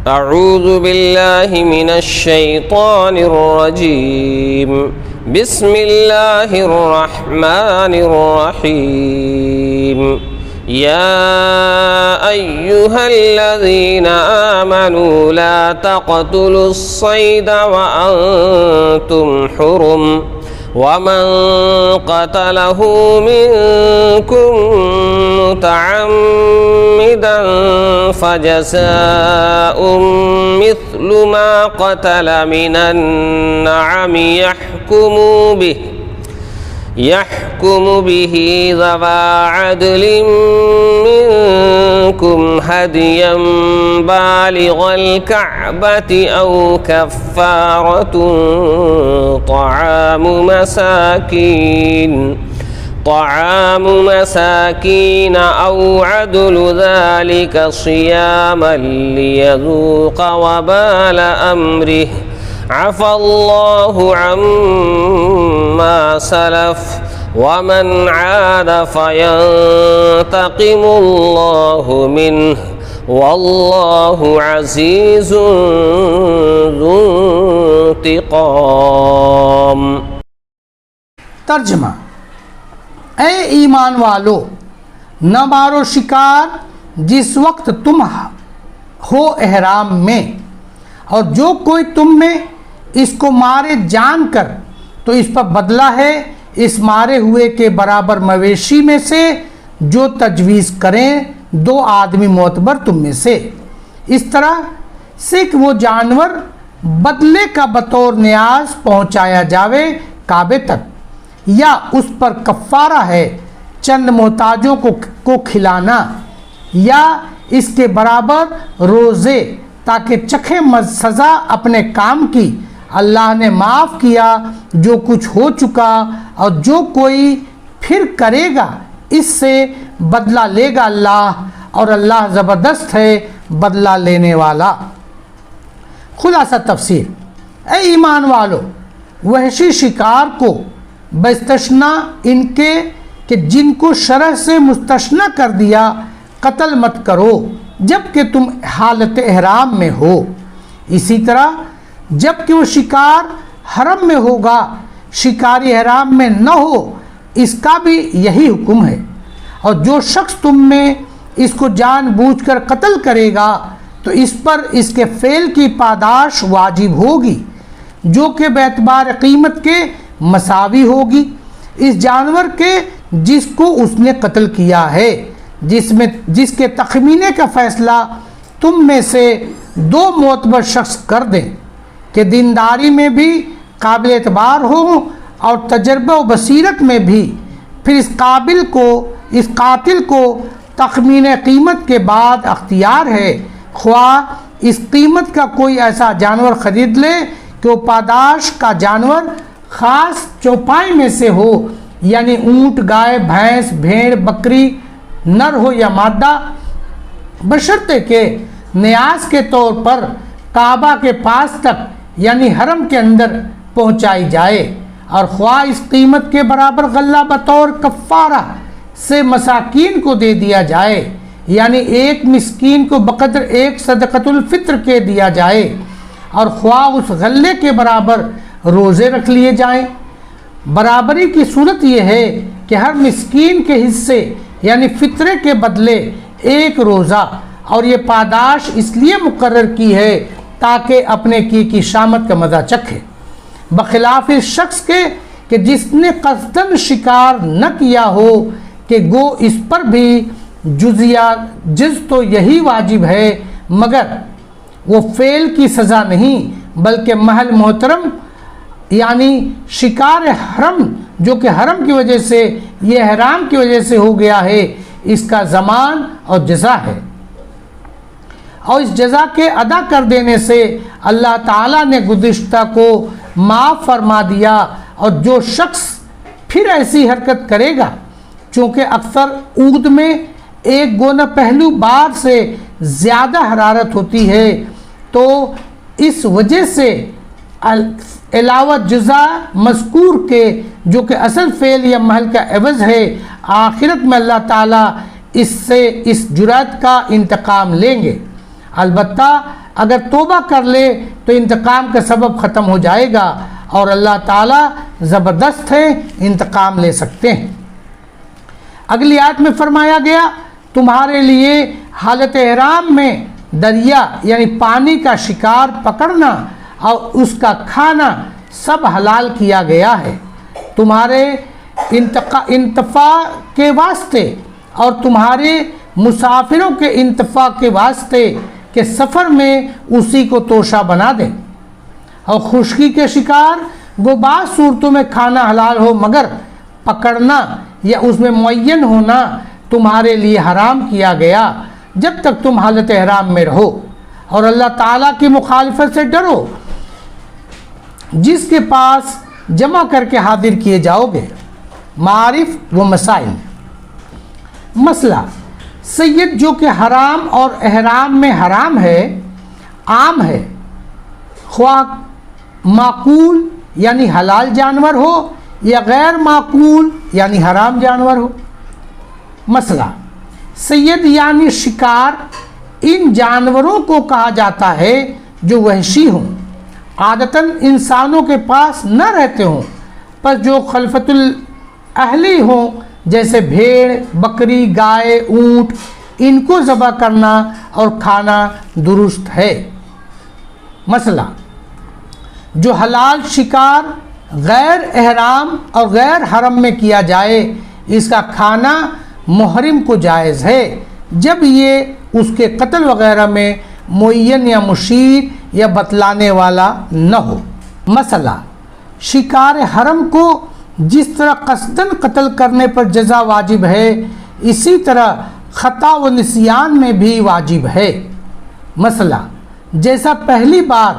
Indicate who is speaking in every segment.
Speaker 1: اعوذ باللہ من الشیطان الرجیم بسم اللہ الرحمن الرحیم یا ایہا الذین آمنوا لا تقتلوا الصید وانتم حرم ومن قتله منكم متعمدا فجزاء مثل ما قتل من النعم يحكم به ذوى عدل منكم هديا بالغ الكعبة أو كفارة طعام مساكين أو عدل ذلك صياما ليذوق وبال أمره عفى الله عما سلف ومن عاد فينتقم الله منه والله عزيز ذو انتقام۔
Speaker 2: ترجمہ: اے ایمان والو، نہ مارو شکار جس وقت تم ہو احرام میں، اور جو کوئی تم میں اس کو مارے جان کر تو اس پر بدلہ ہے اس مارے ہوئے کے برابر مویشی میں سے جو تجویز کریں دو آدمی معتبر تم میں سے، اس طرح سے کہ وہ جانور بدلے کا بطور نیاز پہنچایا جاوے کعبے تک، یا اس پر کفارہ ہے چند محتاجوں کو کھلانا، یا اس کے برابر روزے، تاکہ چکھے سزا اپنے کام کی۔ اللہ نے معاف کیا جو کچھ ہو چکا، اور جو کوئی پھر کرے گا اس سے بدلہ لے گا اللہ، اور اللہ زبردست ہے بدلہ لینے والا۔ خلاصہ تفسیر: اے ایمان والو، وحشی شکار کو باستثناء ان کے کہ جن کو شرع سے مستثنی کر دیا قتل مت کرو جب کہ تم حالت احرام میں ہو، اسی طرح جب کہ وہ شکار حرم میں ہوگا شکاری احرام میں نہ ہو، اس کا بھی یہی حکم ہے۔ اور جو شخص تم میں اس کو جان بوجھ کر قتل کرے گا تو اس پر اس کے فعل کی پاداش واجب ہوگی، جو کہ باعتبار قیمت کے مساوی ہوگی اس جانور کے جس کو اس نے قتل کیا ہے، جس کے تخمینے کا فیصلہ تم میں سے دو معتبر شخص کر دیں کہ دینداری میں بھی قابل اعتبار ہو اور تجربہ و بصیرت میں بھی، پھر اس قاتل کو تخمین قیمت کے بعد اختیار ہے، خواہ اس قیمت کا کوئی ایسا جانور خرید لے کہ وہ پاداش کا جانور خاص چوپائی میں سے ہو، یعنی اونٹ، گائے، بھینس، بھیڑ، بکری، نر ہو یا مادہ، بشرطے کہ نیاز کے طور پر کعبہ کے پاس تک یعنی حرم کے اندر پہنچائی جائے، اور خواہ اس قیمت کے برابر غلہ بطور کفارہ سے مساکین کو دے دیا جائے، یعنی ایک مسکین کو بقدر ایک صدقۃ الفطر کے دیا جائے، اور خواہ اس غلے کے برابر روزے رکھ لیے جائیں۔ برابری کی صورت یہ ہے کہ ہر مسکین کے حصے یعنی فطرے کے بدلے ایک روزہ، اور یہ پاداش اس لیے مقرر کی ہے تاکہ اپنے کی شامت کا مزہ چکھے، بخلاف اس شخص کے کہ جس نے قصداً شکار نہ کیا ہو، کہ گو اس پر بھی جز تو یہی واجب ہے، مگر وہ فعل کی سزا نہیں بلکہ محل محترم یعنی شکار حرم جو کہ حرم کی وجہ سے یہ احرام کی وجہ سے ہو گیا ہے، اس کا ضمان اور جزا ہے۔ اور اس جزا کے ادا کر دینے سے اللہ تعالیٰ نے گزشتہ کو معاف فرما دیا، اور جو شخص پھر ایسی حرکت کرے گا، چونکہ اکثر عود میں ایک گونا پہلو بار سے زیادہ حرارت ہوتی ہے، تو اس وجہ سے علاوہ جزا مذکور کے جو کہ اصل فعل یا محل کا عوض ہے، آخرت میں اللہ تعالیٰ اس سے اس جرات کا انتقام لیں گے۔ البتہ اگر توبہ کر لے تو انتقام کا سبب ختم ہو جائے گا، اور اللہ تعالیٰ زبردست ہے، انتقام لے سکتے ہیں۔ اگلی آیت میں فرمایا گیا تمہارے لیے حالت احرام میں دریا یعنی پانی کا شکار پکڑنا اور اس کا کھانا سب حلال کیا گیا ہے، تمہارے انتفاع کے واسطے اور تمہارے مسافروں کے انتفاع کے واسطے کہ سفر میں اسی کو توشہ بنا دیں، اور خشکی کے شکار وہ بعض صورتوں میں کھانا حلال ہو مگر پکڑنا یا اس میں معین ہونا تمہارے لیے حرام کیا گیا جب تک تم حالت احرام میں رہو، اور اللہ تعالیٰ کی مخالفت سے ڈرو جس کے پاس جمع کر کے حاضر کیے جاؤ گے۔ معارف و مسائل۔ مسئلہ سید جو کہ حرام اور احرام میں حرام ہے عام ہے، خواہ معقول یعنی حلال جانور ہو یا غیر معقول یعنی حرام جانور ہو۔ مسئلہ سید یعنی شکار ان جانوروں کو کہا جاتا ہے جو وحشی ہوں، عادتاً انسانوں کے پاس نہ رہتے ہوں، پر جو خلفت الاہلی ہوں جیسے بھیڑ، بکری، گائے، اونٹ، ان کو ذبح کرنا اور کھانا درست ہے۔ مسئلہ جو حلال شکار غیر احرام اور غیر حرم میں کیا جائے اس کا کھانا محرم کو جائز ہے جب یہ اس کے قتل وغیرہ میں معین یا مشیر یا بتلانے والا نہ ہو۔ مسئلہ شکار حرم کو جس طرح قصداً قتل کرنے پر جزا واجب ہے اسی طرح خطا و نسیان میں بھی واجب ہے۔ مسئلہ جیسا پہلی بار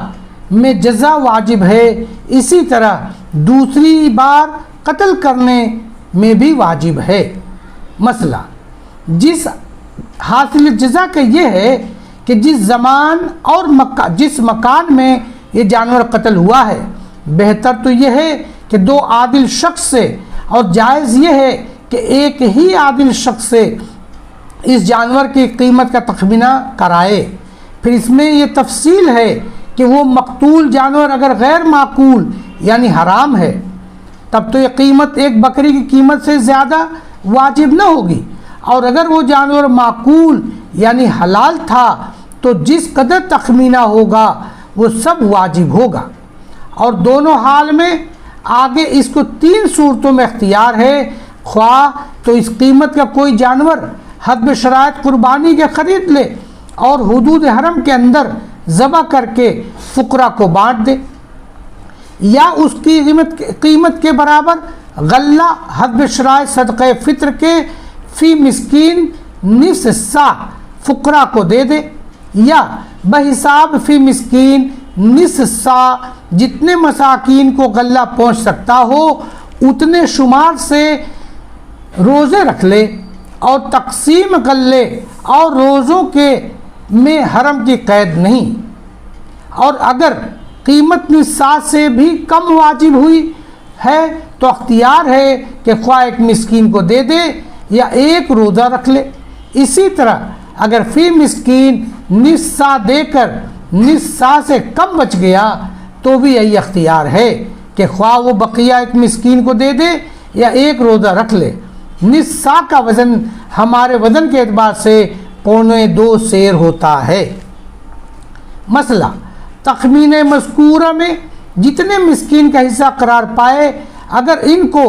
Speaker 2: میں جزا واجب ہے اسی طرح دوسری بار قتل کرنے میں بھی واجب ہے۔ مسئلہ جس حاصل جزا کا یہ ہے کہ جس زمان اور جس مکان میں یہ جانور قتل ہوا ہے بہتر تو یہ ہے کہ دو عادل شخص سے، اور جائز یہ ہے کہ ایک ہی عادل شخص سے اس جانور کی قیمت کا تخمینہ کرائے۔ پھر اس میں یہ تفصیل ہے کہ وہ مقتول جانور اگر غیر معقول یعنی حرام ہے تب تو یہ قیمت ایک بکری کی قیمت سے زیادہ واجب نہ ہوگی، اور اگر وہ جانور معقول یعنی حلال تھا تو جس قدر تخمینہ ہوگا وہ سب واجب ہوگا۔ اور دونوں حال میں آگے اس کو 3 صورتوں میں اختیار ہے، خواہ تو اس قیمت کا کوئی جانور حسب شرائط قربانی کے خرید لے اور حدود حرم کے اندر ذبح کر کے فقراء کو بانٹ دے، یا اس کی قیمت کے برابر غلہ حسب شرائط صدقہ فطر کے فی مسکین نصف سا فقراء کو دے دے، یا بحساب فی مسکین نصف سا جتنے مساکین کو غلہ پہنچ سکتا ہو اتنے شمار سے روزے رکھ لے، اور تقسیم غلے اور روزوں کے میں حرم کی قید نہیں، اور اگر قیمت نصف سے بھی کم واجب ہوئی ہے تو اختیار ہے کہ خواہ ایک مسکین کو دے دے یا ایک روزہ رکھ لے۔ اسی طرح اگر فی مسکین نصف سا دے کر نصف سا سے کم بچ گیا تو بھی یہی اختیار ہے کہ خواہ وہ بقیہ ایک مسکین کو دے دے یا ایک روزہ رکھ لے۔ نصف سا کا وزن ہمارے وزن کے اعتبار سے 1.25 سیر ہوتا ہے۔ مسئلہ تخمین مذکورہ میں جتنے مسکین کا حصہ قرار پائے اگر ان کو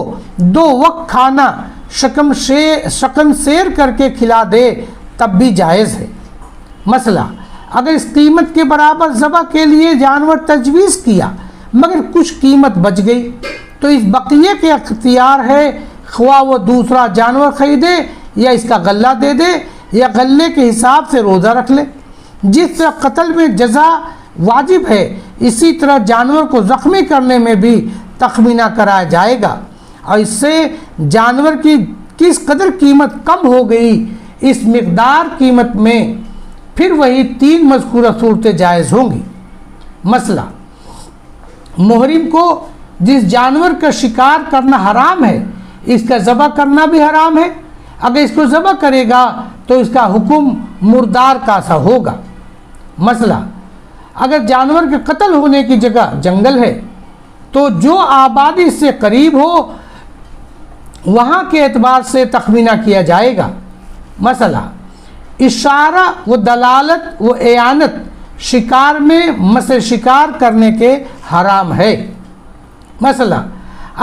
Speaker 2: 2 وقت کھانا شکم سیر کر کے کھلا دے تب بھی جائز ہے۔ مسئلہ اگر اس قیمت کے برابر ذبح کے لیے جانور تجویز کیا مگر کچھ قیمت بچ گئی تو اس بقیے کے اختیار ہے، خواہ وہ دوسرا جانور خریدے یا اس کا غلہ دے دے یا غلے کے حساب سے روزہ رکھ لے۔ جس طرح قتل میں جزا واجب ہے اسی طرح جانور کو زخمی کرنے میں بھی تخمینہ کرایا جائے گا، اور اس سے جانور کی کس قدر قیمت کم ہو گئی اس مقدار قیمت میں پھر وہی 3 مذکورہ صورتیں جائز ہوں گی۔ مسئلہ محرم کو جس جانور کا شکار کرنا حرام ہے اس کا ذبح کرنا بھی حرام ہے، اگر اس کو ذبح کرے گا تو اس کا حکم مردار کا سا ہوگا۔ مسئلہ اگر جانور کے قتل ہونے کی جگہ جنگل ہے تو جو آبادی سے قریب ہو وہاں کے اعتبار سے تخمینہ کیا جائے گا. مسئلہ اشارہ و دلالت و اعانت شکار میں مثل شکار کرنے کے حرام ہے. مسئلہ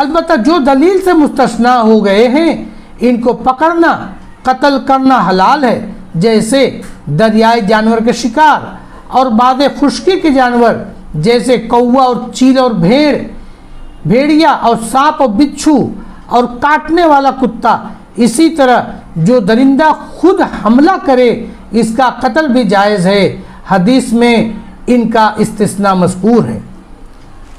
Speaker 2: البتہ جو دلیل سے مستثنا ہو گئے ہیں ان کو پکڑنا قتل کرنا حلال ہے، جیسے دریائی جانور کے شکار اور بعض خشکی کے جانور جیسے کوا اور چیل اور بھیڑیا اور سانپ اور بچھو اور کاٹنے والا کتا. اسی طرح جو درندہ خود حملہ کرے اس کا قتل بھی جائز ہے، حدیث میں ان کا استثناء مذکور ہے.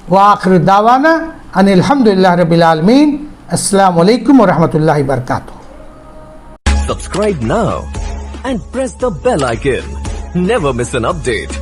Speaker 2: وآخر دعوانا ان الحمدللہ رب العالمین. السلام علیکم ورحمۃ اللہ وبرکاتہ.
Speaker 3: Subscribe now and press the bell icon. Never miss an update.